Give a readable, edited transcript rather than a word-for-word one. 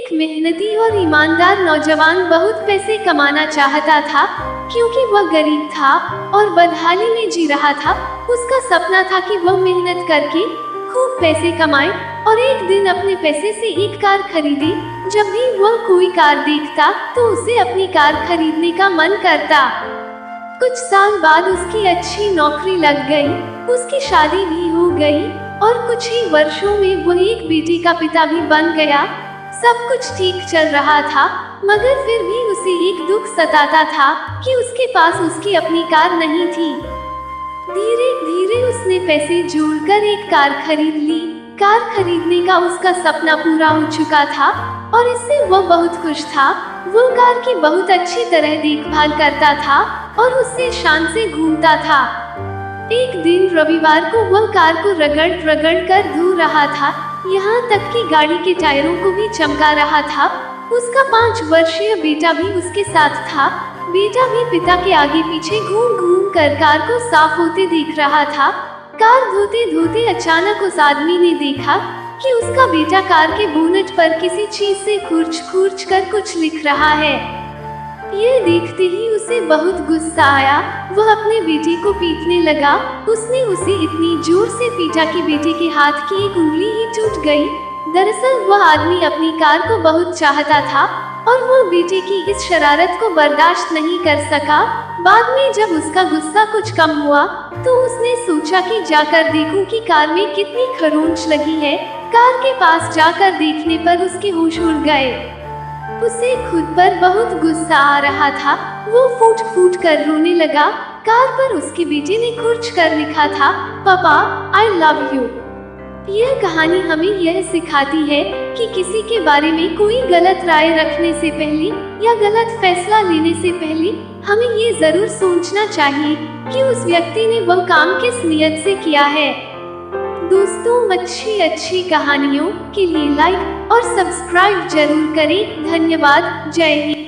एक मेहनती और ईमानदार नौजवान बहुत पैसे कमाना चाहता था, क्योंकि वह गरीब था और बदहाली में जी रहा था। उसका सपना था कि वह मेहनत करके खूब पैसे कमाए और एक दिन अपने पैसे से एक कार खरीदे। जब भी वह कोई कार देखता तो उसे अपनी कार खरीदने का मन करता। कुछ साल बाद उसकी अच्छी नौकरी लग गई, उसकी शादी भी हो गई और कुछ ही वर्षों में वह एक बेटी का पिता भी बन गया। सब कुछ ठीक चल रहा था, मगर फिर भी उसे एक दुख सताता था कि उसके पास उसकी अपनी कार नहीं थी। धीरे धीरे उसने पैसे जोड़कर एक कार खरीद ली। कार खरीदने का उसका सपना पूरा हो चुका था और इससे वह बहुत खुश था। वो कार की बहुत अच्छी तरह देखभाल करता था और उससे शान से घूमता था। एक दिन रविवार को वह कार को रगड़ रगड़ कर धो रहा था, यहाँ तक कि गाड़ी के टायरों को भी चमका रहा था। उसका 5 वर्षीय बेटा भी उसके साथ था। बेटा भी पिता के आगे पीछे घूम घूम कर कार को साफ होते देख रहा था। कार धोते धोते अचानक उस आदमी ने देखा कि उसका बेटा कार के बोनट पर किसी चीज से खुरच खुरच कर कुछ लिख रहा है। ये देखते ही उसे बहुत गुस्सा आया। वह अपने बेटे को पीटने लगा। उसने उसे इतनी जोर से पीटा कि बेटे के हाथ की एक उंगली ही टूट गई। दरअसल वह आदमी अपनी कार को बहुत चाहता था और वह बेटे की इस शरारत को बर्दाश्त नहीं कर सका। बाद में जब उसका गुस्सा कुछ कम हुआ तो उसने सोचा कि जाकर देखूं कि कार में कितनी खरोंच लगी है। कार के पास जाकर देखने पर उसके होश उड़ गए। उसे खुद पर बहुत गुस्सा आ रहा था। वो फूट फूट कर रोने लगा। कार पर उसके बेटे ने खुरच कर लिखा था, पापा आई लव यू। यह कहानी हमें यह सिखाती है कि किसी के बारे में कोई गलत राय रखने से पहले या गलत फैसला लेने से पहले हमें ये जरूर सोचना चाहिए कि उस व्यक्ति ने वह काम किस नियत से किया है। दोस्तों, अच्छी कहानियों के लिए लाइक और सब्सक्राइब जरूर करें। धन्यवाद। जय हिंद।